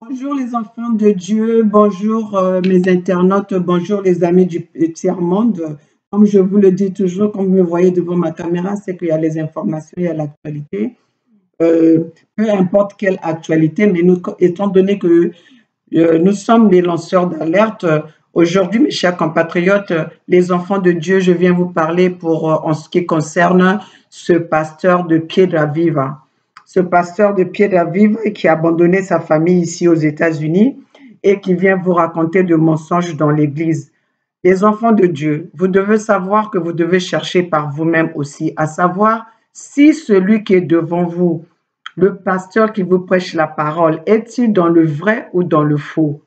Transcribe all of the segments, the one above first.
Bonjour les enfants de Dieu, bonjour mes internautes, bonjour les amis du tiers-monde. Comme je vous le dis toujours, comme vous me voyez devant ma caméra, c'est qu'il y a les informations, il y a l'actualité. Peu importe quelle actualité, mais nous, étant donné que nous sommes les lanceurs d'alerte, aujourd'hui, mes chers compatriotes, les enfants de Dieu, je viens vous parler en ce qui concerne ce pasteur de Piedra Viva. Ce pasteur de Piedra Viva qui a abandonné sa famille ici aux États-Unis et qui vient vous raconter de mensonges dans l'Église. Les enfants de Dieu, vous devez savoir que vous devez chercher par vous-même aussi, à savoir si celui qui est devant vous, le pasteur qui vous prêche la parole, est-il dans le vrai ou dans le faux?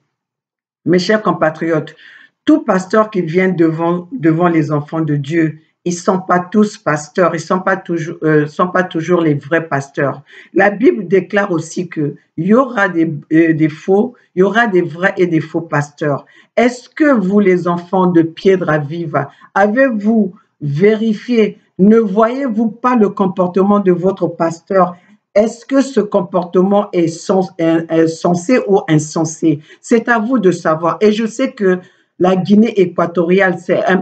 Mes chers compatriotes, tout pasteur qui vient devant les enfants de Dieu, ils ne sont pas tous pasteurs, ils ne sont pas toujours les vrais pasteurs. La Bible déclare aussi qu'il y aura des faux, il y aura des vrais et des faux pasteurs. Est-ce que vous, les enfants de Piedra Viva, avez-vous vérifié, ne voyez-vous pas le comportement de votre pasteur? Est-ce que ce comportement est censé ou insensé? C'est à vous de savoir. Et je sais que la Guinée équatoriale,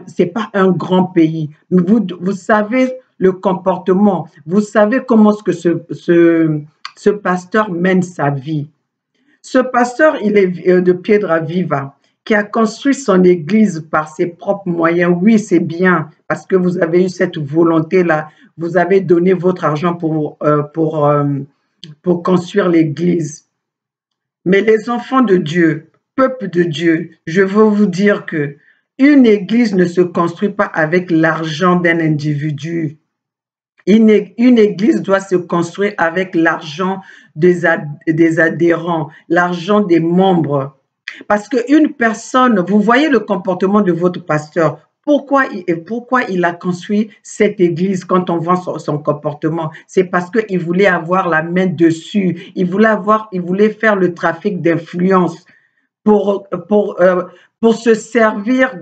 c'est pas un grand pays. Vous savez le comportement, vous savez comment ce que ce pasteur mène sa vie. Ce pasteur, il est de Piedra Viva, qui a construit son église par ses propres moyens. Oui, c'est bien, parce que vous avez eu cette volonté-là. Vous avez donné votre argent pour construire l'église. Mais les enfants de Dieu, peuple de Dieu, je veux vous dire que une église ne se construit pas avec l'argent d'un individu. Une église doit se construire avec l'argent des adhérents, l'argent des membres. Parce qu'une personne, vous voyez le comportement de votre pasteur, pourquoi il a construit cette église quand on voit son comportement? C'est parce qu'il voulait avoir la main dessus, il voulait faire le trafic d'influence pour se servir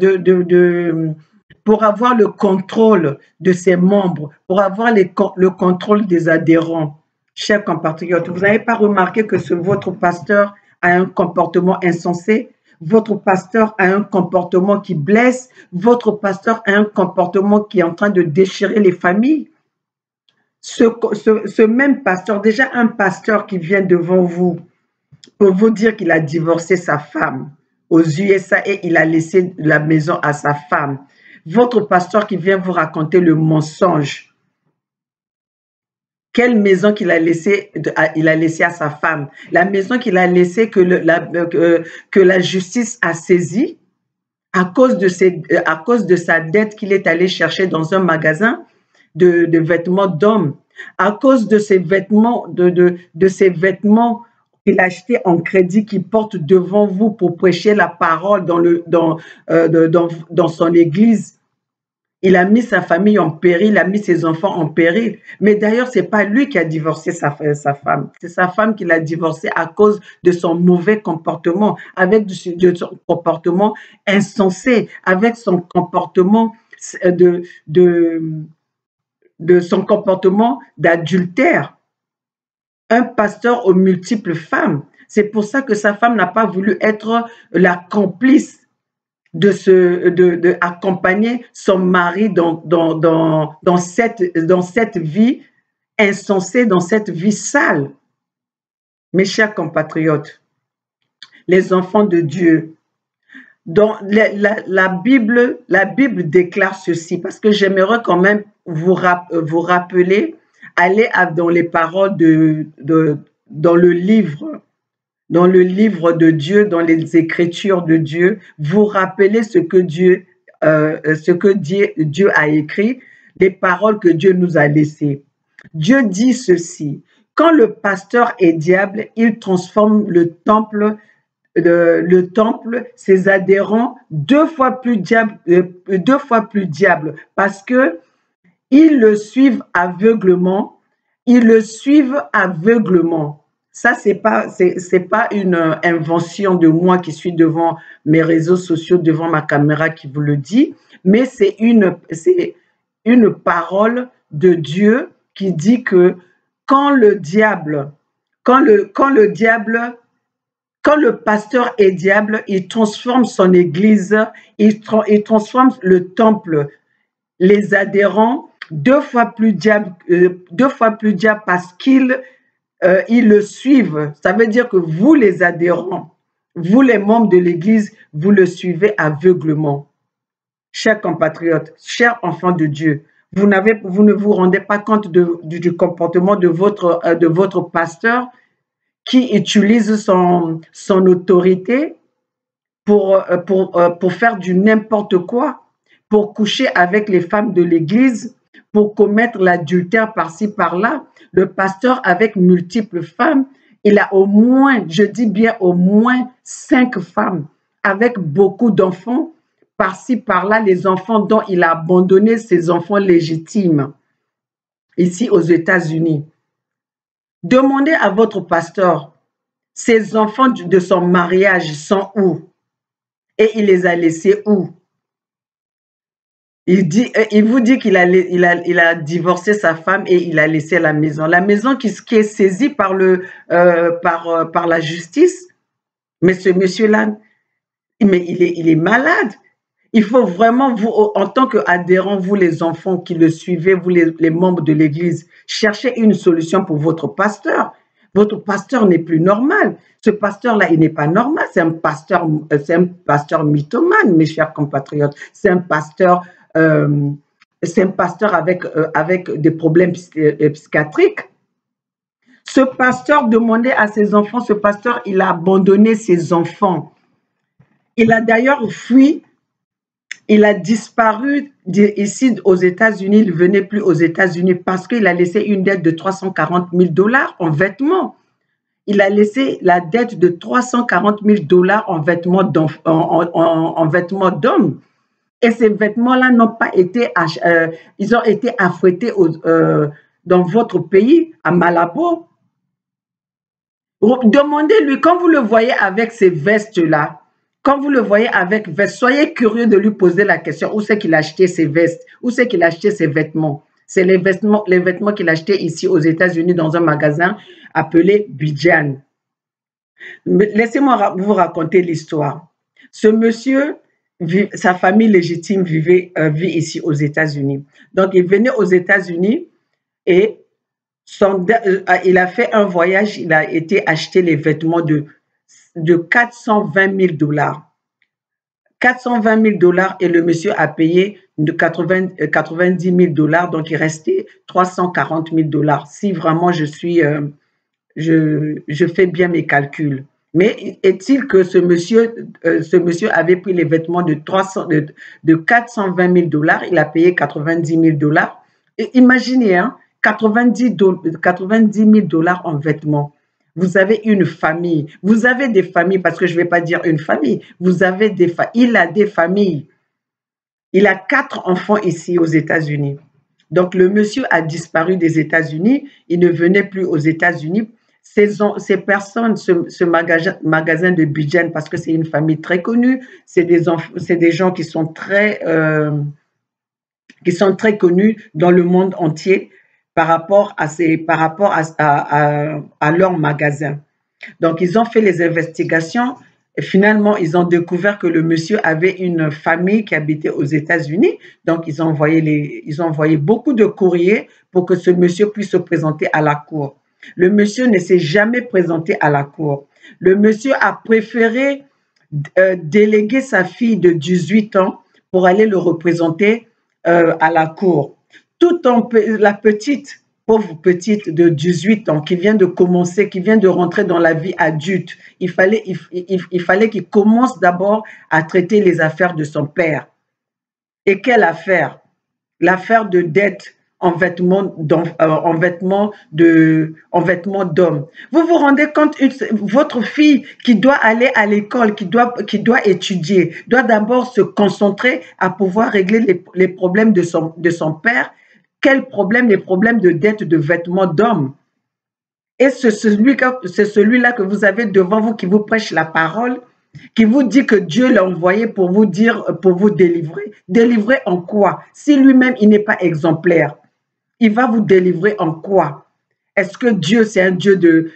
pour avoir le contrôle de ses membres, pour avoir le contrôle des adhérents. Chers compatriotes, vous n'avez pas remarqué que votre pasteur a un comportement insensé? Votre pasteur a un comportement qui blesse, votre pasteur a un comportement qui est en train de déchirer les familles. Ce même pasteur, déjà un pasteur qui vient devant vous pour vous dire qu'il a divorcé sa femme aux USA et il a laissé la maison à sa femme. Votre pasteur qui vient vous raconter le mensonge. Quelle maison qu'il a laissé à sa femme? La maison qu'il a laissée que la justice a saisie à cause de sa dette qu'il est allé chercher dans un magasin de vêtements d'hommes, à cause de ses vêtements, de ses vêtements qu'il a achetés en crédit, qu'il porte devant vous pour prêcher la parole dans son église. Il a mis sa famille en péril, il a mis ses enfants en péril. Mais d'ailleurs, ce n'est pas lui qui a divorcé sa femme. C'est sa femme qui l'a divorcé à cause de son mauvais comportement, avec de son comportement insensé, avec son comportement son comportement d'adultère. Un pasteur aux multiples femmes. C'est pour ça que sa femme n'a pas voulu être la complice accompagner son mari dans cette vie insensée dans cette vie sale. Mes chers compatriotes, les enfants de Dieu, dans la Bible déclare ceci, parce que j'aimerais quand même vous rappeler, aller dans les paroles dans le livre de Dieu, dans les Écritures de Dieu, vous rappeler ce que Dieu a écrit, les paroles que Dieu nous a laissées. Dieu dit ceci: quand le pasteur est diable, il transforme le temple, ses adhérents, deux fois plus diable, parce que ils le suivent aveuglement. Ça, c'est pas une invention de moi qui suis devant mes réseaux sociaux, devant ma caméra qui vous le dit, mais c'est une parole de Dieu qui dit que quand le pasteur est diable, il transforme son église, il transforme le temple, les adhérents, deux fois plus diable parce qu'ils le suivent. Ça veut dire que vous, les adhérents, vous, les membres de l'église, vous le suivez aveuglement. Chers compatriotes, chers enfants de Dieu, vous ne vous rendez pas compte du comportement de votre pasteur qui utilise son autorité pour faire du n'importe quoi, pour coucher avec les femmes de l'église, pour commettre l'adultère par-ci, par-là. Le pasteur, avec multiples femmes, il a au moins, je dis bien au moins 5 femmes, avec beaucoup d'enfants, par-ci, par-là, les enfants dont il a abandonné ses enfants légitimes, ici aux États-Unis. Demandez à votre pasteur, ses enfants de son mariage sont où? Et il les a laissés où? Il vous dit qu'il a divorcé sa femme et il a laissé la maison. La maison qui est saisie par la justice. Mais ce monsieur-là, il est malade. Il faut vraiment, vous, en tant qu'adhérents, vous les enfants qui le suivez, vous les membres de l'église, cherchez une solution pour votre pasteur. Votre pasteur n'est plus normal. Ce pasteur-là, il n'est pas normal. C'est un pasteur mythomane, mes chers compatriotes. C'est un pasteur avec des problèmes psychiatriques. Ce pasteur demandait à ses enfants, ce pasteur, il a abandonné ses enfants. Il a d'ailleurs fui. Il a disparu ici aux États-Unis, il ne venait plus aux États-Unis parce qu'il a laissé une dette de 340 000 $ en vêtements. Il a laissé la dette de 340 000 $ en vêtements d'hommes. Et ces vêtements-là n'ont pas été, ils ont été affrétés dans votre pays, à Malabo. Demandez-lui, quand vous le voyez avec ces vestes-là, quand vous le voyez avec veste, soyez curieux de lui poser la question, où c'est qu'il a acheté ses vestes, où c'est qu'il a acheté ses vêtements. C'est les vêtements qu'il a achetés ici aux États-Unis dans un magasin appelé Bijan. Laissez-moi vous raconter l'histoire. Ce monsieur, sa famille légitime vit ici aux États-Unis. Donc, il venait aux États-Unis et il a fait un voyage, il a été acheter les vêtements de 420 000 $. 420 000 $ et le monsieur a payé de 90 000 $, donc il restait 340 000 $. Si vraiment je fais bien mes calculs. Mais est-il que ce monsieur avait pris les vêtements de 420 000 $, il a payé 90 000 $. Et imaginez, hein, 90 000 $ en vêtements. Vous avez une famille, vous avez des familles, parce que je ne vais pas dire une famille, vous avez des familles, il a des familles. Il a 4 enfants ici aux États-Unis. Donc le monsieur a disparu des États-Unis, il ne venait plus aux États-Unis. Ces personnes, ce magasin de Bijan, parce que c'est une famille très connue, c'est des gens qui sont très connus dans le monde entier par rapport à leur magasin. Donc, ils ont fait les investigations Et finalement, ils ont découvert que le monsieur avait une famille qui habitait aux États-Unis. Donc, ils ont envoyé beaucoup de courriers pour que ce monsieur puisse se présenter à la cour. Le monsieur ne s'est jamais présenté à la cour. Le monsieur a préféré déléguer sa fille de 18 ans pour aller le représenter à la cour. Tout en la pauvre petite de 18 ans qui vient de commencer, qui vient de rentrer dans la vie adulte, il fallait qu'il commence d'abord à traiter les affaires de son père. Et quelle affaire? L'affaire de dette en vêtements d'homme. Vous vous rendez compte, votre fille qui doit aller à l'école, qui doit étudier, doit d'abord se concentrer à pouvoir régler les problèmes de son père. Quel problème? Les problèmes de dette de vêtements d'homme. Et c'est celui-là que vous avez devant vous qui vous prêche la parole, qui vous dit que Dieu l'a envoyé pour vous délivrer. Délivrer en quoi? Si lui-même, il n'est pas exemplaire, il va vous délivrer en quoi? Est-ce que Dieu, c'est un Dieu de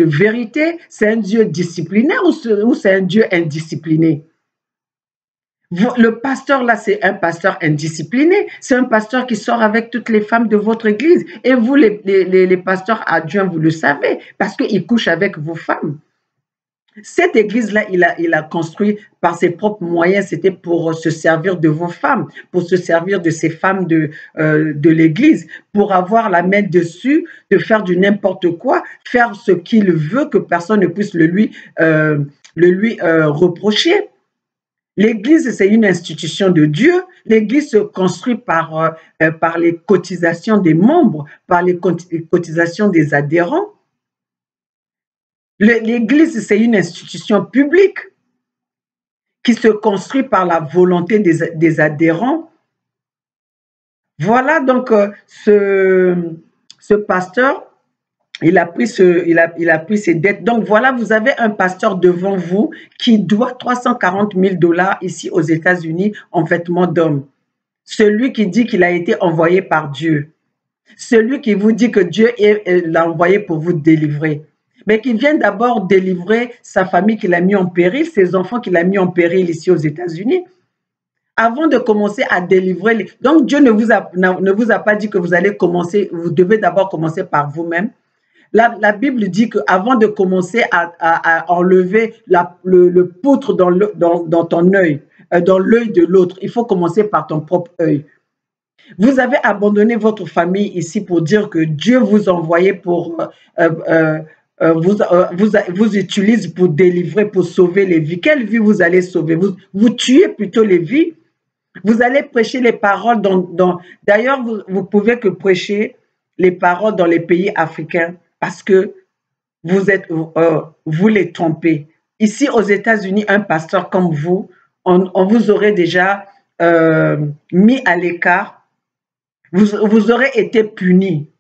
vérité? C'est un Dieu disciplinaire ou c'est un Dieu indiscipliné? Le pasteur, là, c'est un pasteur indiscipliné. C'est un pasteur qui sort avec toutes les femmes de votre église. Et vous, les pasteurs adjoints, vous le savez, parce qu'il couche avec vos femmes. Cette église-là, il a construit par ses propres moyens. C'était pour se servir de vos femmes, pour se servir de ces femmes de l'église, pour avoir la main dessus, de faire du n'importe quoi, faire ce qu'il veut, que personne ne puisse le lui reprocher. L'Église, c'est une institution de Dieu. L'Église se construit par les cotisations des membres, par les cotisations des adhérents. L'Église, c'est une institution publique qui se construit par la volonté des adhérents. Voilà donc ce pasteur, il a pris ses dettes. Donc voilà, vous avez un pasteur devant vous qui doit 340 000 $ ici aux États-Unis en vêtements d'homme. Celui qui dit qu'il a été envoyé par Dieu. Celui qui vous dit que Dieu l'a envoyé pour vous délivrer. Mais qui vient d'abord délivrer sa famille qu'il a mis en péril, ses enfants qu'il a mis en péril ici aux États-Unis. Avant de commencer à délivrer. Donc Dieu ne vous a pas dit que vous allez commencer, vous devez d'abord commencer par vous-même. La Bible dit qu'avant de commencer à enlever le poutre dans ton œil, dans l'œil de l'autre, il faut commencer par ton propre œil. Vous avez abandonné votre famille ici pour dire que Dieu vous a envoyé pour vous utilise pour délivrer, pour sauver les vies. Quelle vie vous allez sauver? Vous tuez plutôt les vies. Vous allez prêcher les paroles d'ailleurs, vous pouvez que prêcher les paroles dans les pays africains. Parce que vous les trompez. Ici, aux États-Unis, un pasteur comme vous, on vous aurait déjà mis à l'écart. Vous aurez été puni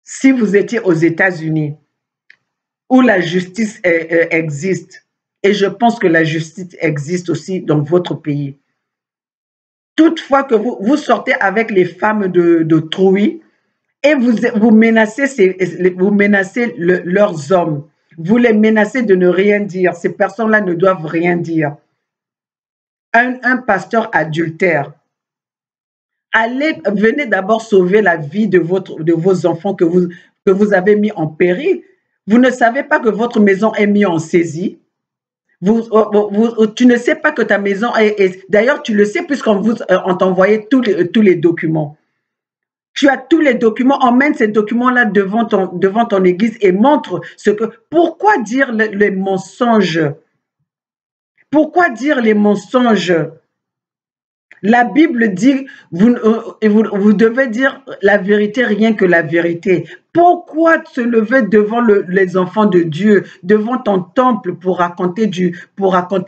si vous étiez aux États-Unis, où la justice existe. Et je pense que la justice existe aussi dans votre pays. Toutefois que vous sortez avec les femmes d'autrui, et vous menacez, leurs hommes. Vous les menacez de ne rien dire. Ces personnes-là ne doivent rien dire. Un pasteur adultère. Venez d'abord sauver la vie de vos enfants que vous avez mis en péril. Vous ne savez pas que votre maison est mise en saisie. Tu ne sais pas que ta maison est... D'ailleurs, tu le sais puisqu'on t'a envoyé tous les documents. Tu as tous les documents, emmène ces documents-là devant ton église et montre ce que... Pourquoi dire les mensonges? Pourquoi dire les mensonges? La Bible dit, vous devez dire la vérité, rien que la vérité. Pourquoi se lever devant les enfants de Dieu, devant ton temple pour raconter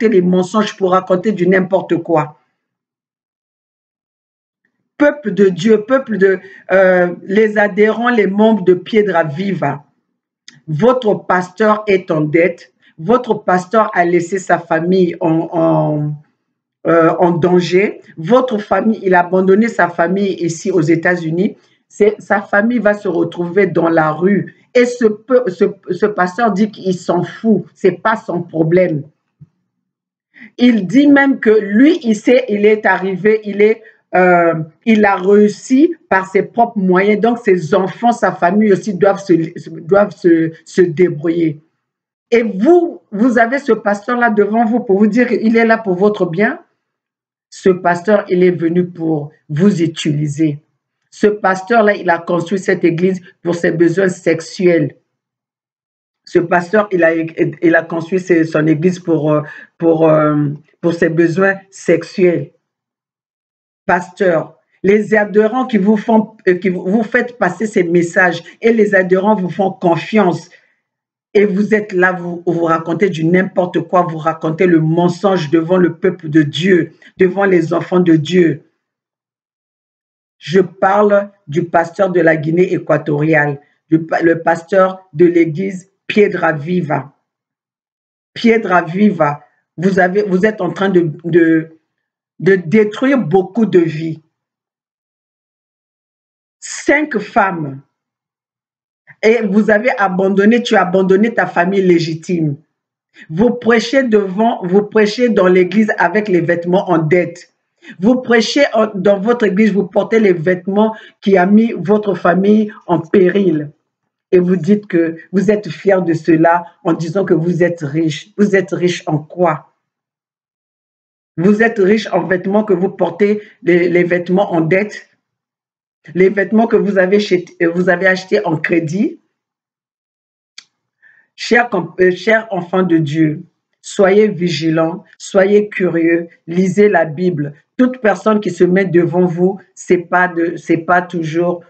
les mensonges, pour raconter du n'importe quoi? Peuple de Dieu, les adhérents, les membres de Piedra Viva, votre pasteur est en dette, votre pasteur a laissé sa famille en danger, votre famille, il a abandonné sa famille ici aux États-Unis, sa famille va se retrouver dans la rue Et ce pasteur dit qu'il s'en fout, ce n'est pas son problème. Il dit même que lui, il est arrivé, il a réussi par ses propres moyens. Donc, ses enfants, sa famille aussi doivent se débrouiller. Et vous avez ce pasteur-là devant vous pour vous dire qu'il est là pour votre bien. Ce pasteur, il est venu pour vous utiliser. Ce pasteur-là, il a construit cette église pour ses besoins sexuels. Ce pasteur, il a construit son église pour ses besoins sexuels. Pasteur, les adhérents qui vous faites passer ces messages et les adhérents vous font confiance et vous êtes là, vous racontez du n'importe quoi, vous racontez le mensonge devant le peuple de Dieu, devant les enfants de Dieu. Je parle du pasteur de la Guinée équatoriale, le pasteur de l'église Piedra Viva. Piedra Viva, vous êtes en train de détruire beaucoup de vies. 5 femmes. Et tu as abandonné ta famille légitime. Vous prêchez dans l'église avec les vêtements en dette. Vous prêchez dans votre église, vous portez les vêtements qui ont mis votre famille en péril. Et vous dites que vous êtes fiers de cela en disant que vous êtes riche. Vous êtes riche en quoi? Vous êtes riche en vêtements que vous portez, les vêtements en dette, les vêtements que vous avez achetés en crédit. Chers enfants de Dieu, soyez vigilants, soyez curieux, lisez la Bible. Toute personne qui se met devant vous, c'est pas toujours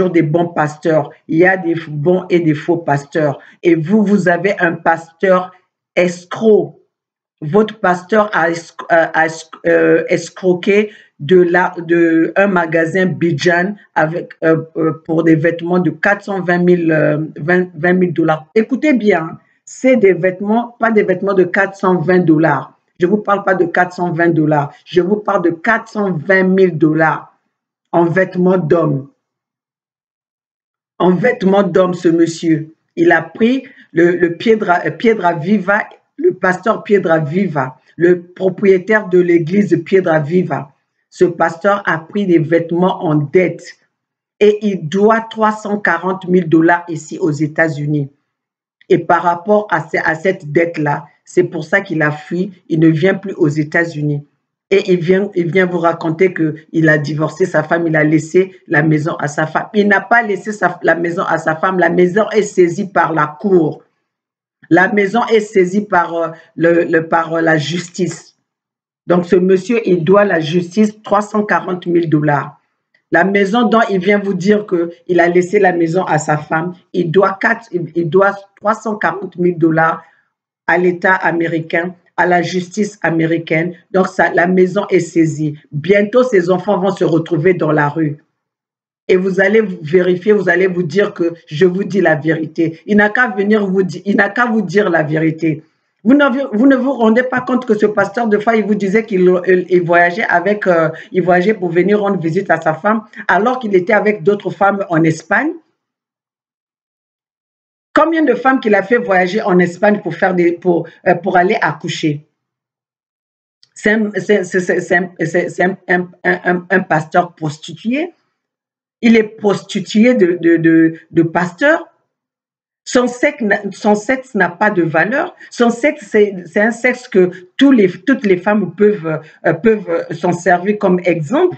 des bons pasteurs. Il y a des bons et des faux pasteurs. Et vous avez un pasteur escroc. Votre pasteur a escroqué un magasin Bijan pour des vêtements de 420 000 dollars. Écoutez bien, c'est des vêtements, pas des vêtements de 420 dollars. Je ne vous parle pas de 420 dollars. Je vous parle de 420 000 dollars en vêtements d'homme. En vêtements d'homme, ce monsieur. Il a pris le Piedra Viva, le pasteur Piedra Viva, le propriétaire de l'église Piedra Viva. Ce pasteur a pris des vêtements en dette et il doit 340 000 dollars ici aux États-Unis. Et par rapport à cette dette-là, c'est pour ça qu'il a fui, il ne vient plus aux États-Unis. Et il vient vous raconter qu'il a divorcé sa femme, il a laissé la maison à sa femme. Il n'a pas laissé la maison à sa femme, la maison est saisie par la cour. La maison est saisie par la justice. Donc ce monsieur, il doit à la justice 340 000 dollars. La maison dont il vient vous dire qu'il a laissé la maison à sa femme, il doit 340 000 dollars à l'État américain, à la justice américaine. Donc la maison est saisie. Bientôt, ses enfants vont se retrouver dans la rue. Et vous allez vérifier, vous allez vous dire que je vous dis la vérité. Il n'a qu'à venir il n'a qu'à vous dire la vérité. Vous ne vous rendez pas compte que ce pasteur de foi, il vous disait qu'il voyageait il voyageait pour venir rendre visite à sa femme, alors qu'il était avec d'autres femmes en Espagne. Combien de femmes qu'il a fait voyager en Espagne pour aller accoucher? C'est un pasteur prostitué. Il est prostitué de pasteur. Son sexe n'a pas de valeur. Son sexe, c'est un sexe que toutes les femmes peuvent s'en servir comme exemple.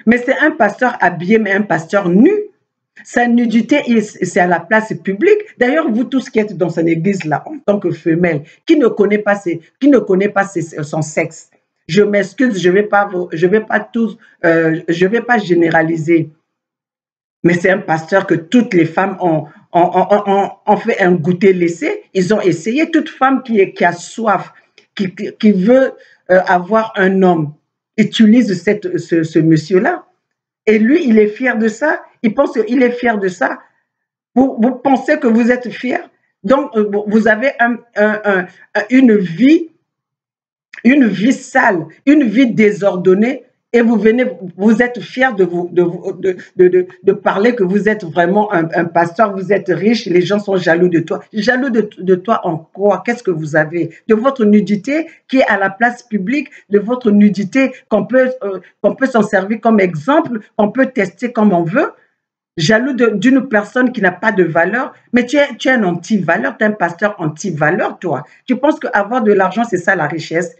Mais c'est un pasteur habillé, mais un pasteur nu. Sa nudité, c'est à la place publique. D'ailleurs, vous tous qui êtes dans son église-là, en tant que femelle, qui ne connaît pas son sexe, je m'excuse, je vais pas généraliser. Mais c'est un pasteur que toutes les femmes ont fait un goûter laissé. Ils ont essayé. Toute femme qui a soif, qui veut avoir un homme, utilise ce monsieur-là. Et lui, il est fier de ça. Il pense qu'il est fier de ça. Vous pensez que vous êtes fier. Donc, vous avez une vie sale, une vie désordonnée. et vous venez, vous êtes fier de parler que vous êtes vraiment un pasteur, vous êtes riche, les gens sont jaloux de toi. Jaloux de toi en quoi? Qu'est-ce que vous avez? De votre nudité qui est à la place publique, de votre nudité qu'on peut s'en servir comme exemple, qu'on peut tester comme on veut. Jaloux d'une personne qui n'a pas de valeur, mais tu es un anti-valeur, tu es un pasteur anti-valeur, toi. Tu penses qu'avoir de l'argent, c'est ça la richesse,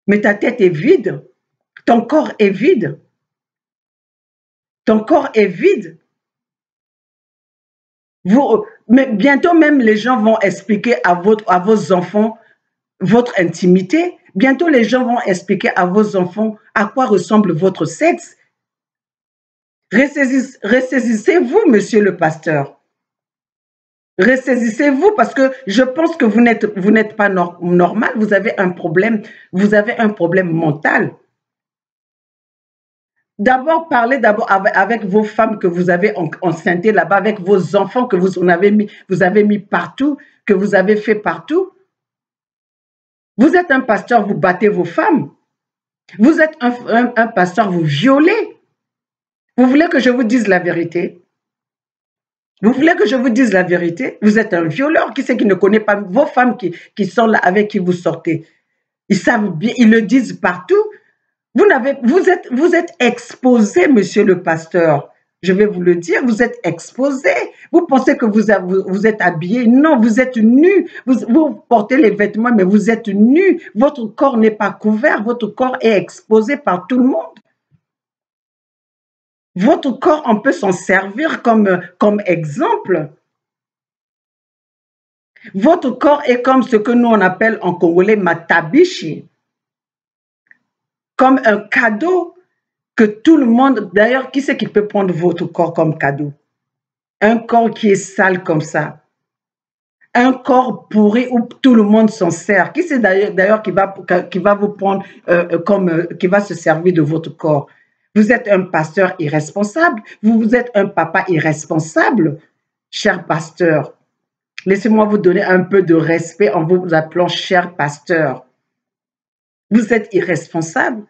mais ta tête est vide. Ton corps est vide. Ton corps est vide. Mais bientôt même, les gens vont expliquer à vos enfants votre intimité. Bientôt, les gens vont expliquer à vos enfants à quoi ressemble votre sexe. Ressaisissez-vous, monsieur le pasteur. Ressaisissez-vous parce que je pense que vous n'êtes pas normal. Vous avez un problème mental. D'abord, parlez avec vos femmes que vous avez enceintes là-bas, avec vos enfants que vous avez mis partout, que vous avez fait partout. Vous êtes un pasteur, vous battez vos femmes. Vous êtes un pasteur, vous violez. Vous voulez que je vous dise la vérité? Vous voulez que je vous dise la vérité? Vous êtes un violeur. Qui c'est qui ne connaît pas vos femmes qui sont là avec qui vous sortez? Ils savent bien, ils le disent partout. Vous êtes exposé, monsieur le pasteur. Je vais vous le dire, vous êtes exposé. Vous pensez que vous êtes habillé. Non, vous êtes nu. Vous portez les vêtements, mais vous êtes nu. Votre corps n'est pas couvert. Votre corps est exposé par tout le monde. Votre corps, on peut s'en servir comme exemple. Votre corps est comme ce que nous on appelle en congolais matabishi. Comme un cadeau que tout le monde... D'ailleurs, qui c'est qui peut prendre votre corps comme cadeau? Un corps qui est sale comme ça. Un corps pourri où tout le monde s'en sert. Qui c'est d'ailleurs qui va vous prendre qui va se servir de votre corps? Vous êtes un pasteur irresponsable. Vous êtes un papa irresponsable, cher pasteur. Laissez-moi vous donner un peu de respect en vous appelant cher pasteur. Vous êtes irresponsable.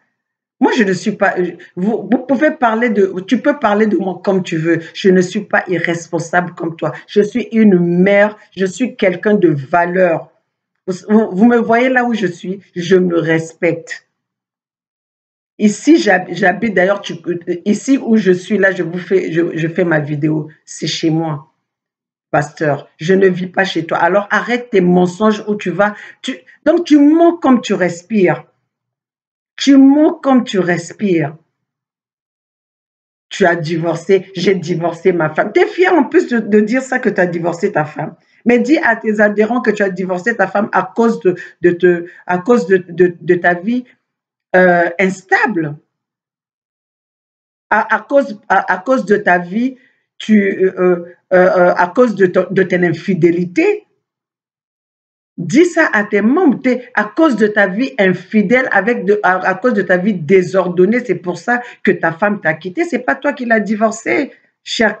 Moi, je ne suis pas... Vous pouvez parler tu peux parler de moi comme tu veux. Je ne suis pas irresponsable comme toi. Je suis une mère. Je suis quelqu'un de valeur. Vous me voyez là où je suis. Je me respecte. Ici, j'habite d'ailleurs, ici où je suis là, je fais ma vidéo. C'est chez moi, pasteur. Je ne vis pas chez toi. Alors arrête tes mensonges où tu vas. Donc tu mens comme tu respires. Tu mens comme tu respires. Tu as divorcé, j'ai divorcé ma femme. Tu es fier en plus de dire ça que tu as divorcé ta femme. Mais dis à tes adhérents que tu as divorcé ta femme à cause de ta vie instable. À cause de ta vie, à cause de ton infidélité. Dis ça à tes membres, à cause de ta vie infidèle, à cause de ta vie désordonnée, c'est pour ça que ta femme t'a quitté. C'est pas toi qui l'as divorcé, cher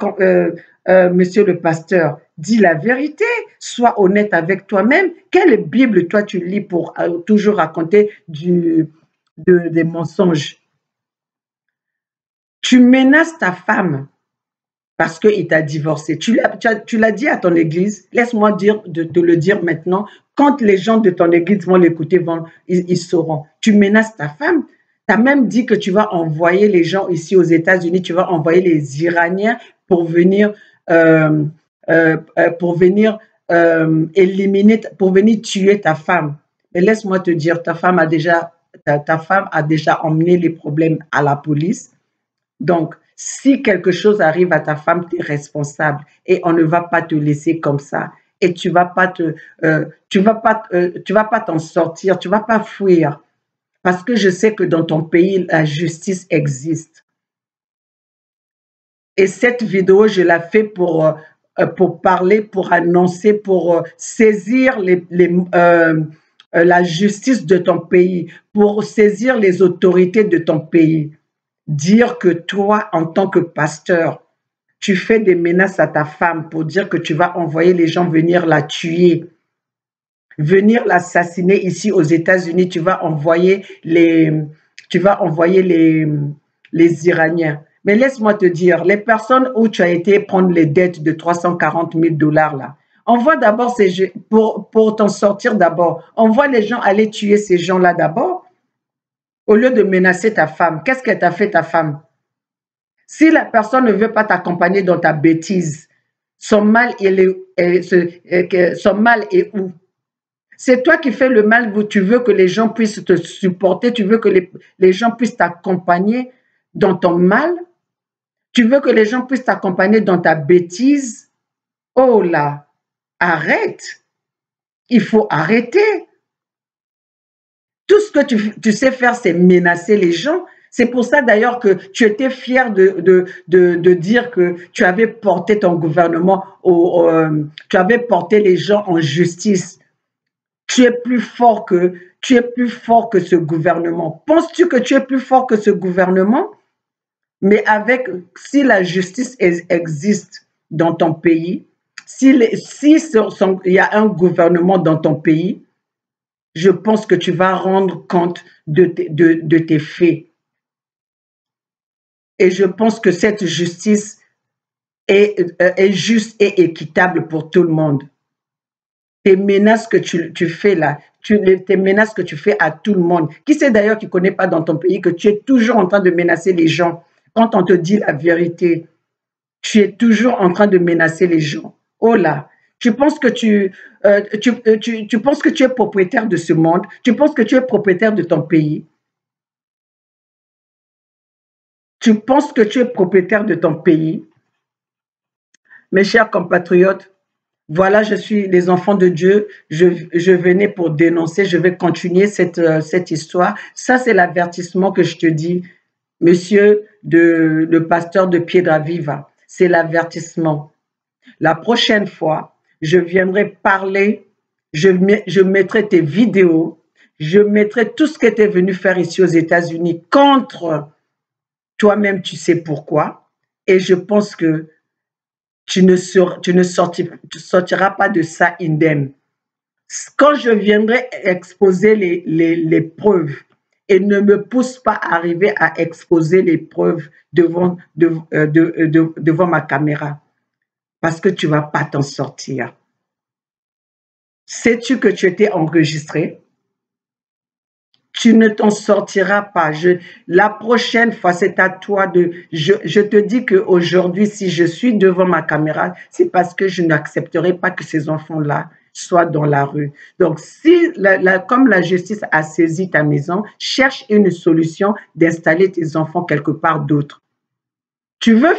monsieur le pasteur. Dis la vérité, sois honnête avec toi-même. Quelle Bible toi tu lis pour toujours raconter des mensonges? Tu menaces ta femme parce qu'il t'a divorcé. Tu l'as dit à ton église. Laisse-moi te le dire maintenant. Quand les gens de ton église vont l'écouter, ils sauront. Tu menaces ta femme. Tu as même dit que tu vas envoyer les gens ici aux États-Unis, tu vas envoyer les Iraniens pour venir éliminer, pour venir tuer ta femme. Mais laisse-moi te dire, ta femme a déjà emmené les problèmes à la police. Donc, si quelque chose arrive à ta femme, tu es responsable et on ne va pas te laisser comme ça. Et tu vas pas t'en sortir, tu vas pas fuir. Parce que je sais que dans ton pays, la justice existe. Et cette vidéo, je la fais pour parler, pour annoncer, pour saisir la justice de ton pays, pour saisir les autorités de ton pays. Dire que toi, en tant que pasteur, tu fais des menaces à ta femme pour dire que tu vas envoyer les gens venir la tuer, venir l'assassiner ici aux États-Unis. Tu vas tu vas envoyer les Iraniens. Mais laisse-moi te dire, les personnes où tu as été prendre les dettes de 340 000 $ là, envoie d'abord pour t'en sortir d'abord. Envoie les gens aller tuer ces gens-là d'abord, au lieu de menacer ta femme. Qu'est-ce qu'elle t'a fait, ta femme? Si la personne ne veut pas t'accompagner dans ta bêtise, son mal est où? C'est toi qui fais le mal, tu veux que les gens puissent te supporter, tu veux que les gens puissent t'accompagner dans ton mal, tu veux que les gens puissent t'accompagner dans ta bêtise. Oh là, arrête, il faut arrêter. Tout ce que tu sais faire, c'est menacer les gens. C'est pour ça d'ailleurs que tu étais fier de dire que tu avais porté ton gouvernement, tu avais porté les gens en justice. Tu es plus fort que ce gouvernement. Penses-tu que tu es plus fort que ce gouvernement? Mais si la justice existe dans ton pays, il y a un gouvernement dans ton pays, je pense que tu vas rendre compte de tes faits. Et je pense que cette justice est juste et équitable pour tout le monde. Tes menaces que tu fais là, tes menaces que tu fais à tout le monde. Qui c'est d'ailleurs qui ne connaît pas dans ton pays que tu es toujours en train de menacer les gens? Quand on te dit la vérité, tu es toujours en train de menacer les gens. Oh là, tu penses que tu penses que tu es propriétaire de ce monde? Tu penses que tu es propriétaire de ton pays? Tu penses que tu es propriétaire de ton pays? Mes chers compatriotes, voilà, je suis les enfants de Dieu, je venais pour dénoncer, je vais continuer cette histoire. Ça, c'est l'avertissement que je te dis, monsieur le pasteur de Piedra Viva, c'est l'avertissement. La prochaine fois, je viendrai parler, je mettrai tes vidéos, je mettrai tout ce que tu es venu faire ici aux États-Unis contre toi-même, tu sais pourquoi, et je pense que tu ne sortiras pas de ça indemne. Quand je viendrai exposer les preuves, et ne me pousse pas à arriver à exposer les preuves devant ma caméra, parce que tu ne vas pas t'en sortir. Sais-tu que tu étais enregistré? Tu ne t'en sortiras pas. La prochaine fois, c'est à toi je te dis qu'aujourd'hui, si je suis devant ma caméra, c'est parce que je n'accepterai pas que ces enfants-là soient dans la rue. Donc, comme la justice a saisi ta maison, cherche une solution d'installer tes enfants quelque part d'autre. Tu veux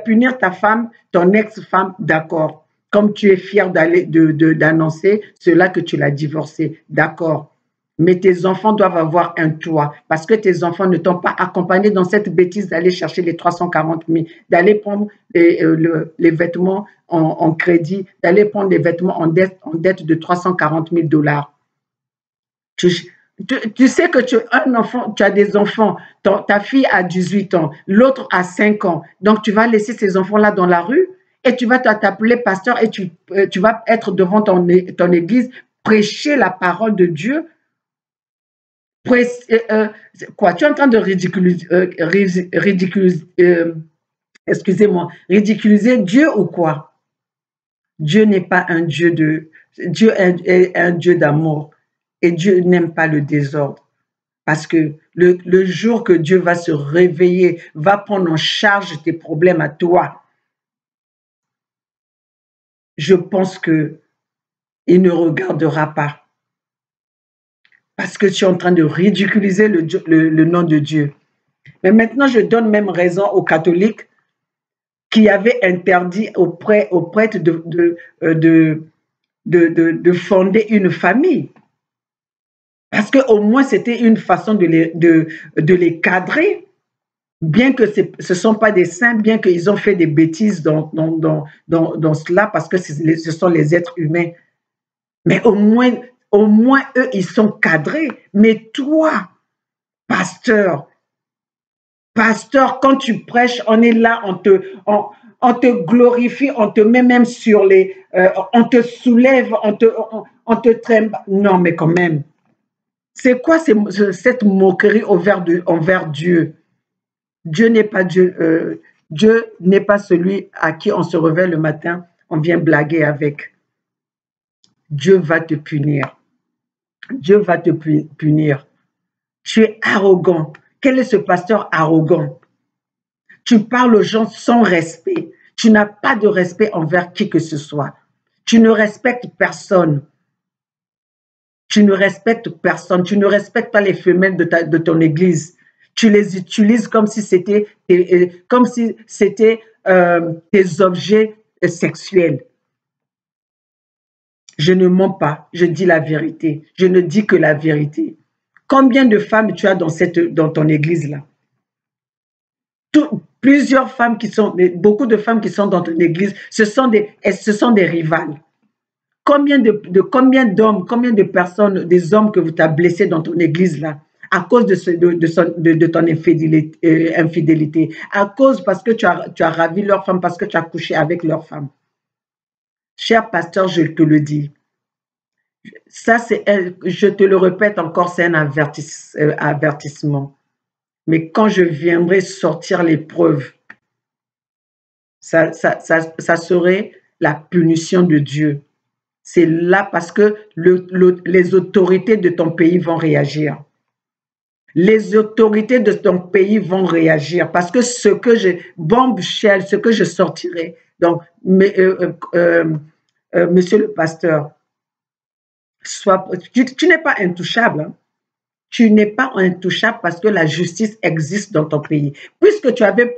punir ta femme, ton ex-femme, d'accord. Comme tu es fier d'annoncer cela que tu l'as divorcée, d'accord. Mais tes enfants doivent avoir un toit parce que tes enfants ne t'ont pas accompagné dans cette bêtise d'aller chercher les 340 000, d'aller prendre les vêtements en crédit, d'aller prendre les vêtements en dette de 340 000 $. Tu sais que tu as des enfants, ta fille a 18 ans, l'autre a 5 ans, donc tu vas laisser ces enfants-là dans la rue et tu vas t'appeler pasteur et tu vas être devant ton église, prêcher la parole de Dieu. Quoi, tu es en train de ridiculiser Dieu ou quoi? Dieu n'est pas un Dieu Dieu est un Dieu d'amour et Dieu n'aime pas le désordre. Parce que le jour que Dieu va se réveiller, va prendre en charge tes problèmes à toi, je pense qu'il ne regardera pas. Parce que tu es en train de ridiculiser le nom de Dieu. Mais maintenant, je donne même raison aux catholiques qui avaient interdit aux prêtres de fonder une famille. Parce qu'au moins, c'était une façon de les cadrer. Bien que ce ne sont pas des saints, bien qu'ils ont fait des bêtises dans cela, parce que ce sont les êtres humains. Mais au moins, eux, ils sont cadrés. Mais toi, pasteur, quand tu prêches, on est là, on te glorifie, on te met même sur on te soulève, on te traîne. Non, mais quand même, C'est quoi cette moquerie envers Dieu? Dieu n'est pas Dieu n'est pas celui à qui on se réveille le matin, on vient blaguer avec. Dieu va te punir. Dieu va te punir. Tu es arrogant. Quel est ce pasteur arrogant? Tu parles aux gens sans respect. Tu n'as pas de respect envers qui que ce soit. Tu ne respectes personne. Tu ne respectes personne. Tu ne respectes pas les femelles de ton église. Tu les utilises comme si c'était tes objets sexuels. Je ne mens pas, je dis la vérité. Je ne dis que la vérité. Combien de femmes tu as dans ton église-là? Plusieurs femmes beaucoup de femmes qui sont dans ton église, ce sont des rivales. Combien d'hommes, combien de personnes, des hommes que vous t'as blessés dans ton église-là, à cause de ton infidélité, à cause parce que tu as ravi leur femme, parce que tu as couché avec leur femme. Cher pasteur, je te le dis, ça je te le répète encore, c'est un avertissement. Mais quand je viendrai sortir les preuves, ça serait la punition de Dieu. C'est là parce que les autorités de ton pays vont réagir. Les autorités de ton pays vont réagir parce que ce que je sortirai. Donc, monsieur le pasteur, tu n'es pas intouchable. Hein? Tu n'es pas intouchable parce que la justice existe dans ton pays. Puisque tu avais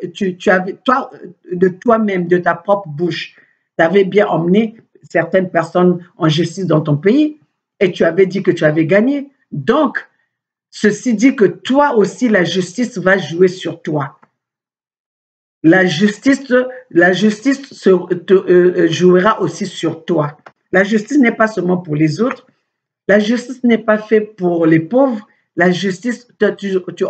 toi, de toi-même, de ta propre bouche, tu avais bien emmené certaines personnes en justice dans ton pays et tu avais dit que tu avais gagné. Donc, ceci dit que toi aussi, la justice va jouer sur toi. La justice jouera aussi sur toi. La justice n'est pas seulement pour les autres. La justice n'est pas faite pour les pauvres. La justice, tu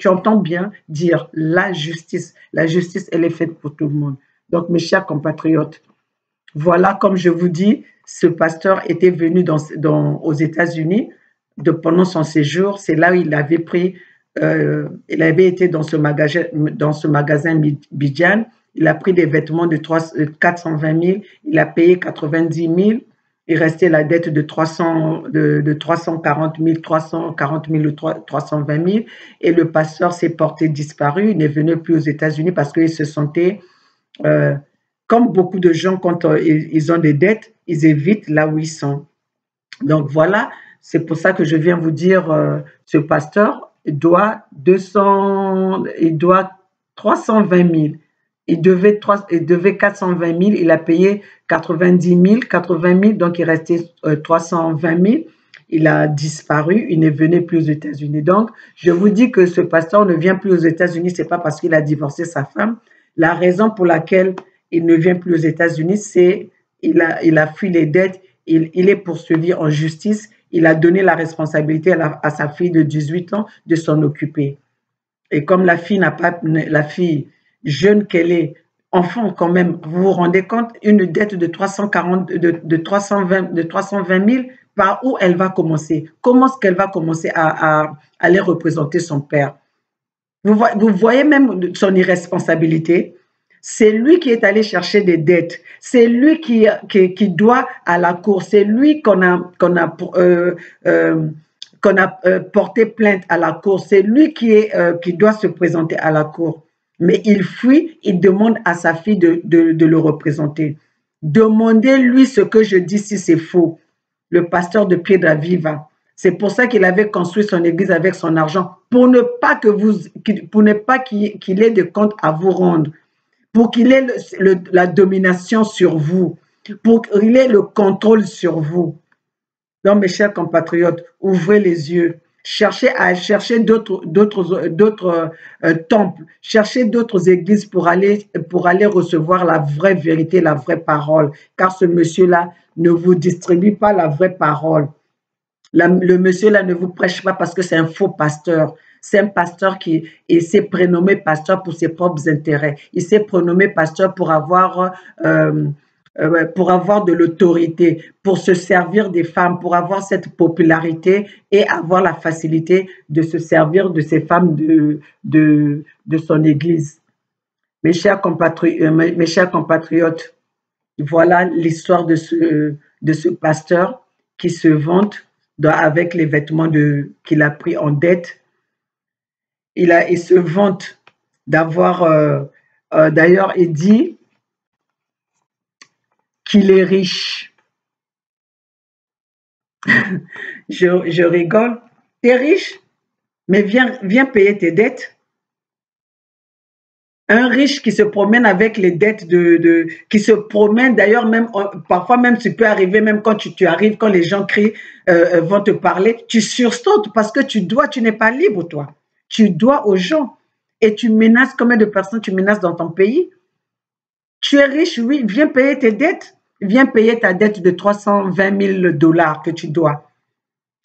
entends bien dire la justice. La justice, elle est faite pour tout le monde. Donc, mes chers compatriotes, voilà, comme je vous dis, ce pasteur était venu aux États-Unis pendant son séjour. C'est là où il avait il avait été dans ce magasin Bidjan. Il a pris des vêtements de 420 000. Il a payé 90 000. Il restait la dette de 340 000, 320 000. Et le pasteur s'est porté disparu. Il n'est venu plus aux États-Unis parce qu'il se sentait, comme beaucoup de gens, quand ils ont des dettes, ils évitent là où ils sont. Donc voilà, c'est pour ça que je viens vous dire, ce pasteur doit 320 000. Il devait 420 000, il a payé 90 000, 80 000, donc il restait 320 000. Il a disparu, il n'est venu plus aux États-Unis. Donc, je vous dis que ce pasteur ne vient plus aux États-Unis, ce n'est pas parce qu'il a divorcé sa femme. La raison pour laquelle il ne vient plus aux États-Unis, c'est qu'il a fui les dettes, il est poursuivi en justice, il a donné la responsabilité à sa fille de 18 ans de s'en occuper. Et comme la fille jeune qu'elle est, enfant quand même, vous vous rendez compte, une dette de 320 000, par où elle va commencer? Comment est-ce qu'elle va commencer à aller représenter son père? Vous voyez même son irresponsabilité. C'est lui qui est allé chercher des dettes. C'est lui qui doit à la cour. C'est lui qu'on a porté plainte à la cour. C'est lui qui doit se présenter à la cour. Mais il fuit, il demande à sa fille de le représenter. Demandez-lui ce que je dis si c'est faux. Le pasteur de Piedra Viva. C'est pour ça qu'il avait construit son église avec son argent, pour ne pas qu'il ait de comptes à vous rendre, pour qu'il ait la domination sur vous, pour qu'il ait le contrôle sur vous. Donc, mes chers compatriotes, ouvrez les yeux. Cherchez d'autres temples, cherchez d'autres églises pour aller recevoir la vraie vérité, la vraie parole. Car ce monsieur-là ne vous distribue pas la vraie parole. Le monsieur-là ne vous prêche pas parce que c'est un faux pasteur. C'est un pasteur qui s'est prénommé pasteur pour ses propres intérêts. Il s'est prénommé pasteur pour avoir pour avoir de l'autorité, pour se servir des femmes, pour avoir cette popularité et avoir la facilité de se servir de ces femmes de son Église. Mes chers compatriotes, voilà l'histoire de ce pasteur qui se vante avec les vêtements qu'il a pris en dette. Il se vante d'avoir, d'ailleurs, il dit qu'il est riche. Je rigole. T'es riche, mais viens payer tes dettes. Un riche qui se promène avec les dettes qui se promène d'ailleurs même parfois même tu peux arriver même quand tu arrives quand les gens crient vont te parler, tu sursautes parce que tu n'es pas libre toi. Tu dois aux gens et tu menaces combien de personnes tu menaces dans ton pays? Tu es riche, oui, viens payer tes dettes. Viens payer ta dette de 320 000 $ que tu dois.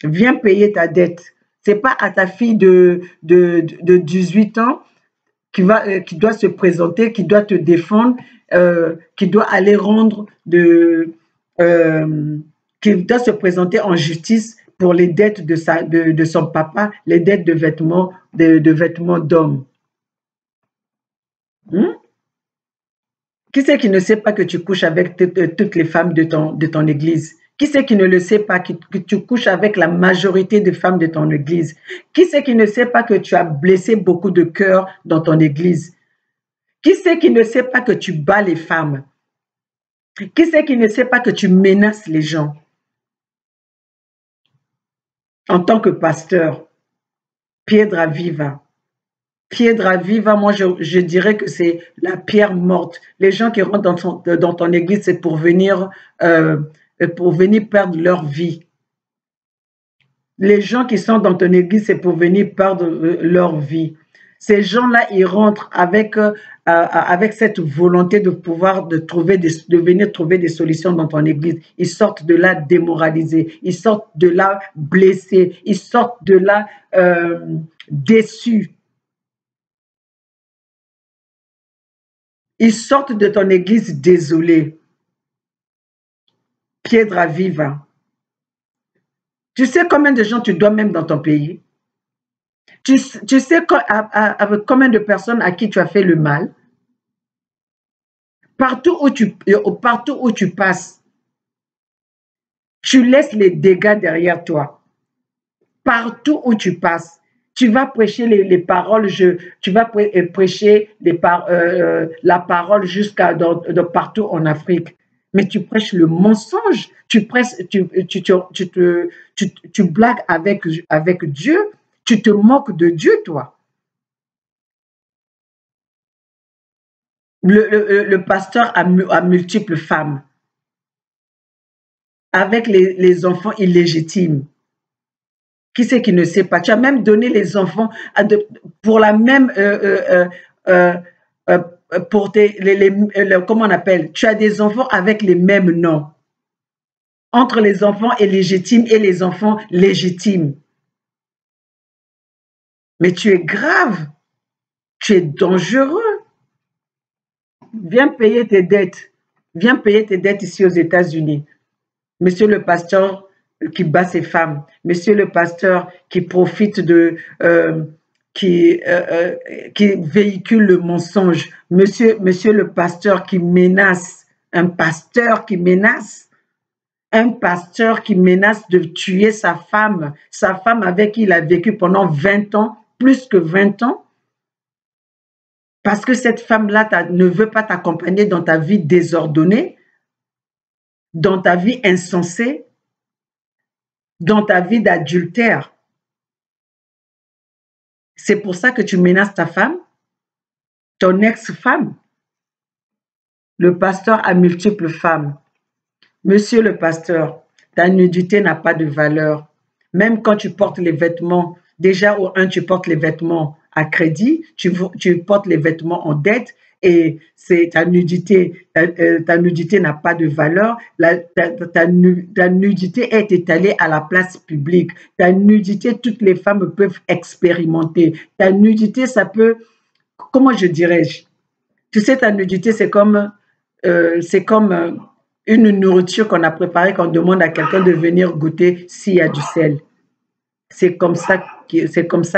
Viens payer ta dette. C'est pas à ta fille de 18 ans qui doit se présenter, qui doit te défendre, qui doit aller qui doit se présenter en justice pour les dettes de son papa, les dettes de vêtements d'homme. Qui c'est qui ne sait pas que tu couches avec toutes les femmes de ton église? Qui c'est qui ne le sait pas que tu couches avec la majorité des femmes de ton église? Qui c'est qui ne sait pas que tu as blessé beaucoup de cœurs dans ton église? Qui c'est qui ne sait pas que tu bats les femmes? Qui c'est qui ne sait pas que tu menaces les gens? En tant que pasteur, Piedra Viva. Piedra Viva, moi je dirais que c'est la pierre morte. Les gens qui rentrent dans ton église, c'est pour venir perdre leur vie. Les gens qui sont dans ton église, c'est pour venir perdre leur vie. Ces gens-là, ils rentrent avec cette volonté de venir trouver des solutions dans ton église. Ils sortent de là démoralisés, ils sortent de là blessés, ils sortent de là déçus. Ils sortent de ton église désolés. Piedra Viva. Tu sais combien de gens tu dois même dans ton pays? Tu sais avec combien de personnes à qui tu as fait le mal? Partout où tu passes, tu laisses les dégâts derrière toi. Partout où tu passes, tu vas prêcher les paroles, tu vas prêcher la parole jusqu'à partout en Afrique. Mais tu prêches le mensonge, tu blagues avec Dieu, tu te moques de Dieu, toi. Le pasteur a multiples femmes, avec les enfants illégitimes. Qui c'est qui ne sait pas? Tu as même donné les enfants pour la même pour comment on appelle? Tu as des enfants avec les mêmes noms. Entre les enfants illégitimes et les enfants légitimes. Mais tu es grave. Tu es dangereux. Viens payer tes dettes. Viens payer tes dettes ici aux États-Unis. Monsieur le pasteur qui bat ses femmes, monsieur le pasteur qui profite qui véhicule le mensonge, monsieur le pasteur qui menace, un pasteur qui menace de tuer sa femme avec qui il a vécu pendant 20 ans, plus que 20 ans, parce que cette femme-là ne veut pas t'accompagner dans ta vie désordonnée, dans ta vie insensée, dans ta vie d'adultère. C'est pour ça que tu menaces ta femme, ton ex-femme. Le pasteur a multiples femmes. Monsieur le pasteur, ta nudité n'a pas de valeur. Même quand tu portes les vêtements, déjà tu portes les vêtements à crédit, tu portes les vêtements en dette, et ta nudité n'a pas de valeur. Ta nudité est étalée à la place publique. Ta nudité, toutes les femmes peuvent expérimenter. Ta nudité, ça peut, comment je dirais-je? Tu sais, ta nudité, c'est comme une nourriture qu'on a préparée, qu'on demande à quelqu'un de venir goûter s'il y a du sel. C'est comme ça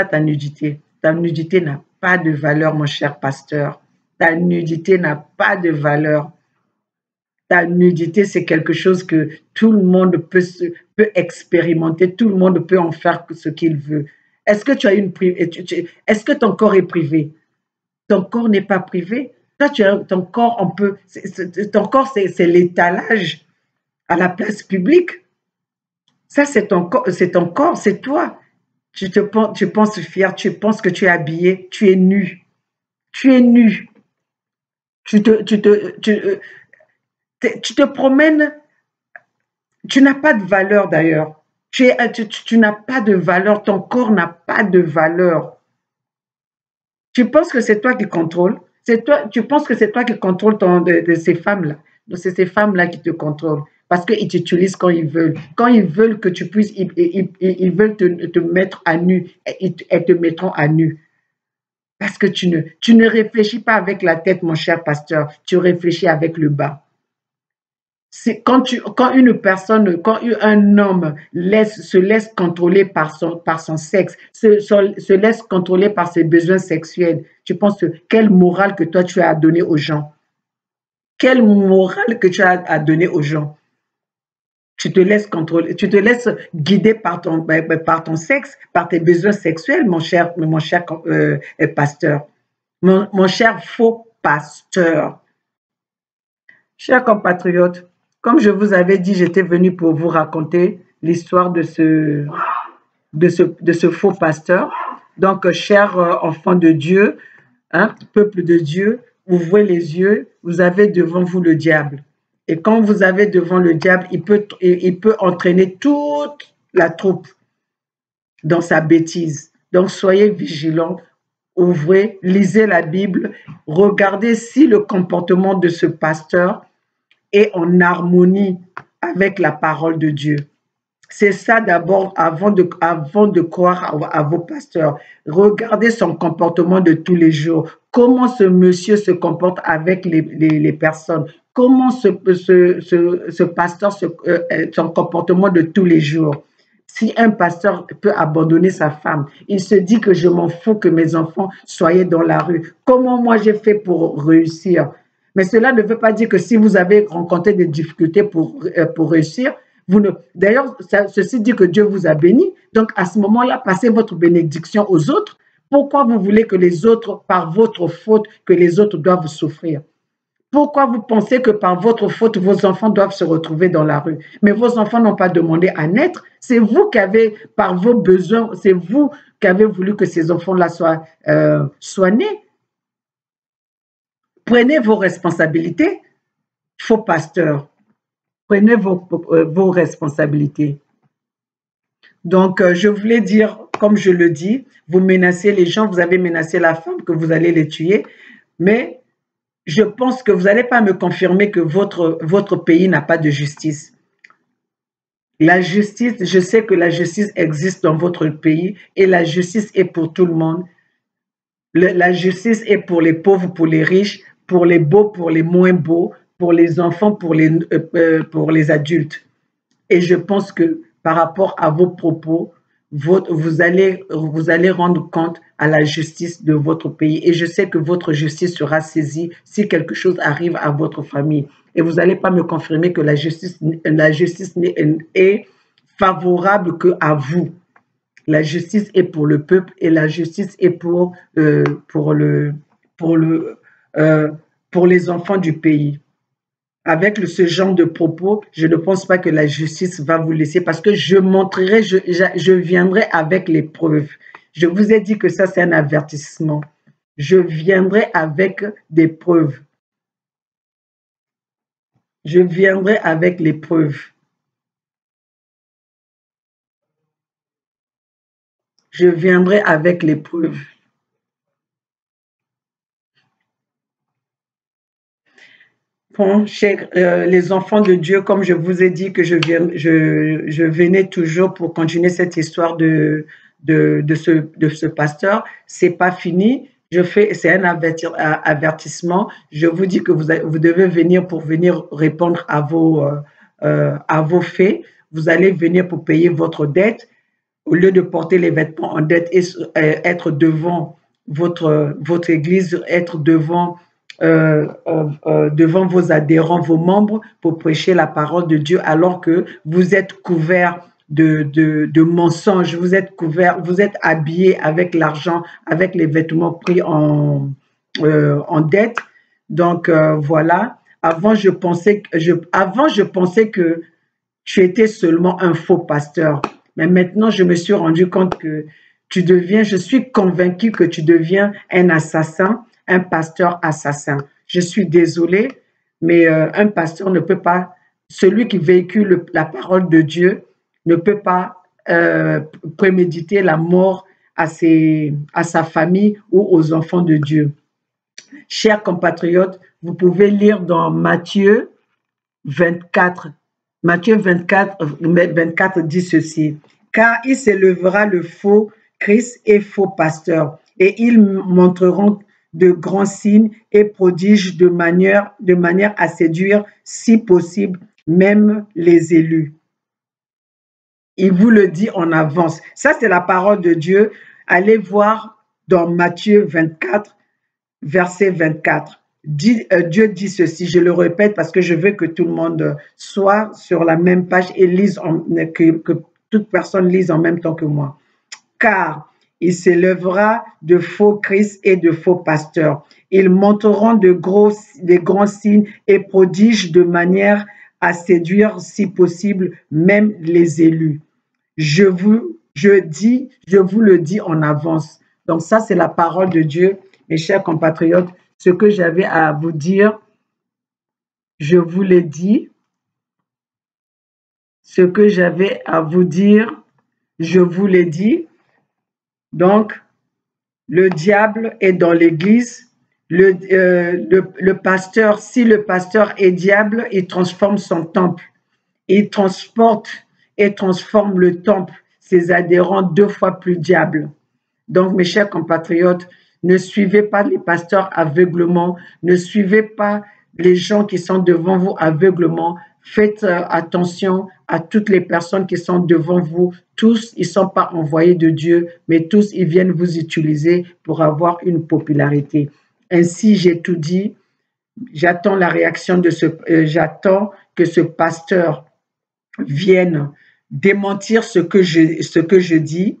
ta nudité. Ta nudité n'a pas de valeur, mon cher pasteur. Ta nudité n'a pas de valeur. Ta nudité, c'est quelque chose que tout le monde peut expérimenter, tout le monde peut en faire ce qu'il veut. Est-ce que tu as est-ce que ton corps est privé? Ton corps n'est pas privé. Toi, ton corps, ton corps, c'est l'étalage à la place publique. Ça, c'est ton corps, c'est toi. Tu penses fier, tu penses que tu es habillé, tu es nu. Tu es nu. Tu te promènes, tu n'as pas de valeur d'ailleurs. Tu n'as pas de valeur, ton corps n'a pas de valeur. Tu penses que c'est toi qui contrôles, tu penses que c'est toi qui contrôles de ces femmes-là. C'est ces femmes-là qui te contrôlent parce qu'ils t'utilisent quand ils veulent. Quand ils veulent que tu puisses, ils veulent te mettre à nu, elles te mettront à nu. Parce que tu ne réfléchis pas avec la tête, mon cher pasteur, tu réfléchis avec le bas. C'est quand un homme se laisse contrôler par son sexe, se laisse contrôler par ses besoins sexuels, tu penses que quelle morale que toi tu as à donner aux gens? Quelle morale que tu as à donner aux gens? Tu te laisses contrôler, tu te laisses guider par ton sexe, par tes besoins sexuels, mon cher pasteur, mon cher faux pasteur. Chers compatriotes, comme je vous avais dit, j'étais venu pour vous raconter l'histoire de ce faux pasteur. Donc, chers enfants de Dieu, hein, peuple de Dieu, ouvrez les yeux, vous avez devant vous le diable. Et quand vous avez devant le diable, il peut entraîner toute la troupe dans sa bêtise. Donc, soyez vigilants, ouvrez, lisez la Bible, regardez si le comportement de ce pasteur est en harmonie avec la parole de Dieu. C'est ça d'abord, avant de croire à vos pasteurs. Regardez son comportement de tous les jours. Comment ce monsieur se comporte avec les personnes. Comment ce pasteur, son comportement de tous les jours. Si un pasteur peut abandonner sa femme, il se dit que je m'en fous que mes enfants soient dans la rue. Comment moi j'ai fait pour réussir? Mais cela ne veut pas dire que si vous avez rencontré des difficultés pour réussir, d'ailleurs, ceci dit que Dieu vous a béni. Donc, à ce moment-là, passez votre bénédiction aux autres. Pourquoi vous voulez que les autres, par votre faute, que les autres doivent souffrir? Pourquoi vous pensez que par votre faute, vos enfants doivent se retrouver dans la rue? Mais vos enfants n'ont pas demandé à naître. C'est vous qui avez, par vos besoins, c'est vous qui avez voulu que ces enfants-là soient nés. Prenez vos responsabilités, faux pasteurs. Prenez vos responsabilités. Donc, je voulais dire, comme je le dis, vous menacez les gens, vous avez menacé la femme que vous allez les tuer, mais je pense que vous n'allez pas me confirmer que votre pays n'a pas de justice. La justice, je sais que la justice existe dans votre pays et la justice est pour tout le monde. La justice est pour les pauvres, pour les riches, pour les beaux, pour les moins beaux, pour les enfants, pour les adultes. Et je pense que par rapport à vos propos, vous allez rendre compte à la justice de votre pays. Et je sais que votre justice sera saisie si quelque chose arrive à votre famille. Et vous n'allez pas me confirmer que la justice est favorable qu'à vous. La justice est pour le peuple et la justice est pour les enfants du pays. Avec ce genre de propos, je ne pense pas que la justice va vous laisser parce que je viendrai avec les preuves. Je vous ai dit que ça, c'est un avertissement. Je viendrai avec des preuves. Je viendrai avec les preuves. Je viendrai avec les preuves. Bon, les enfants de Dieu, comme je vous ai dit que je venais toujours pour continuer cette histoire de ce pasteur, c'est pas fini. c'est un avertissement. Je vous dis que vous devez venir pour venir répondre à vos faits. Vous allez venir pour payer votre dette au lieu de porter les vêtements en dette et être devant votre église, être devant vos adhérents, vos membres, pour prêcher la parole de Dieu, alors que vous êtes couverts de mensonges, vous êtes habillés avec l'argent, avec les vêtements pris en dette. Donc voilà. Avant, je pensais que tu étais seulement un faux pasteur. Mais maintenant, je me suis rendu compte que je suis convaincu que tu deviens un assassin, un pasteur assassin. Je suis désolée, mais un pasteur ne peut pas, celui qui véhicule la parole de Dieu ne peut pas préméditer la mort à sa famille ou aux enfants de Dieu. Chers compatriotes, vous pouvez lire dans Matthieu 24. Matthieu 24 dit ceci: car il s'élèvera le faux Christ et faux pasteur, et ils montreront de grands signes et prodiges de manière à séduire, si possible, même les élus. Il vous le dit en avance. Ça, c'est la parole de Dieu. Allez voir dans Matthieu 24, verset 24. Dieu dit ceci, je le répète parce que je veux que tout le monde soit sur la même page et que toute personne lise en même temps que moi. Car il s'élèvera de faux Christ et de faux pasteurs. Ils montreront de grands signes et prodiges de manière à séduire, si possible, même les élus. Je vous le dis en avance. Donc ça, c'est la parole de Dieu, mes chers compatriotes. Ce que j'avais à vous dire, je vous l'ai dit. Ce que j'avais à vous dire, je vous l'ai dit. Donc, le diable est dans l'église. Le pasteur, si le pasteur est diable, il transforme son temple. Il transporte et transforme le temple, ses adhérents 2 fois plus diables. Donc, mes chers compatriotes, ne suivez pas les pasteurs aveuglement, ne suivez pas les gens qui sont devant vous aveuglement. Faites attention à toutes les personnes qui sont devant vous. Tous, ils ne sont pas envoyés de Dieu, mais tous, ils viennent vous utiliser pour avoir une popularité. Ainsi, j'ai tout dit. J'attends la réaction j'attends que ce pasteur vienne démentir ce que je dis.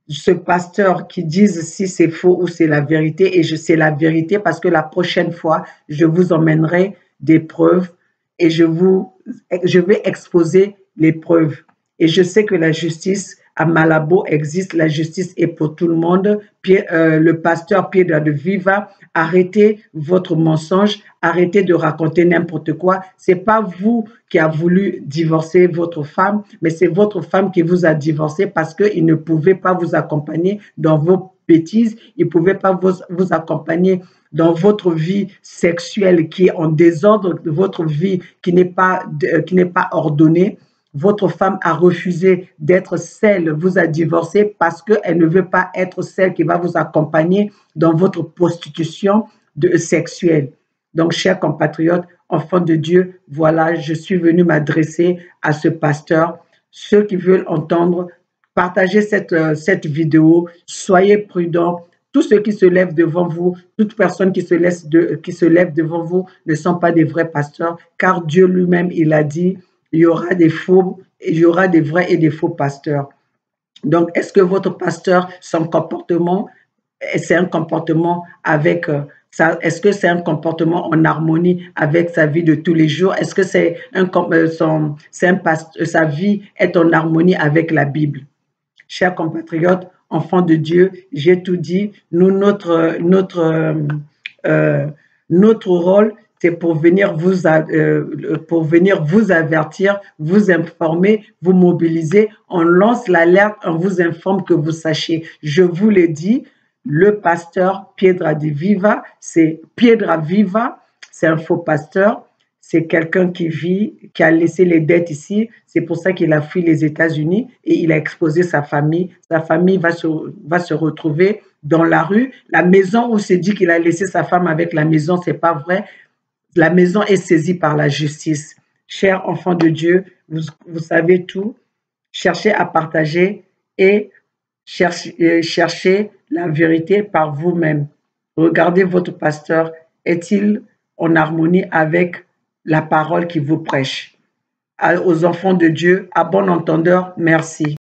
Ce pasteur qui dise si c'est faux ou c'est la vérité, et c'est la vérité parce que la prochaine fois, je vous emmènerai des preuves et je vais exposer les preuves. Et je sais que la justice à Malabo existe, la justice est pour tout le monde. Le pasteur Piedra de Viva, arrêtez votre mensonge, arrêtez de raconter n'importe quoi. C'est pas vous qui avez voulu divorcer votre femme, mais c'est votre femme qui vous a divorcé parce qu'il ne pouvait pas vous accompagner dans vos bêtises, il ne pouvait pas vous accompagner dans votre vie sexuelle qui est en désordre, votre vie qui n'est pas ordonnée. Votre femme a refusé d'être celle, vous a divorcé parce qu'elle ne veut pas être celle qui va vous accompagner dans votre prostitution sexuelle. Donc, chers compatriotes, enfants de Dieu, voilà, je suis venu m'adresser à ce pasteur. Ceux qui veulent entendre, partagez cette vidéo, soyez prudents. Tous ceux qui se lèvent devant vous, toute personne qui se lève devant vous ne sont pas des vrais pasteurs, car Dieu lui-même, il a dit, il y aura des vrais et des faux pasteurs. Donc, est-ce que votre pasteur, son comportement, c'est un comportement avec est-ce que c'est un comportement en harmonie avec sa vie de tous les jours? Est-ce que sa vie est en harmonie avec la Bible? Chers compatriotes, enfants de Dieu, j'ai tout dit. Nous, notre rôle, c'est pour venir vous avertir, vous informer, vous mobiliser. On lance l'alerte, on vous informe que vous sachiez. Je vous l'ai dit, le pasteur Piedra Viva, c'est un faux pasteur. c'est quelqu'un qui vit, qui a laissé les dettes ici. C'est pour ça qu'il a fui les États-Unis et il a exposé sa famille. Sa famille va se retrouver dans la rue. La maison où c'est dit qu'il a laissé sa femme avec la maison, c'est pas vrai. La maison est saisie par la justice. Chers enfants de Dieu, vous savez tout. Cherchez à partager et cherchez la vérité par vous-même. Regardez votre pasteur. Est-il en harmonie avec la parole qui vous prêche? Aux enfants de Dieu, à bon entendeur, merci.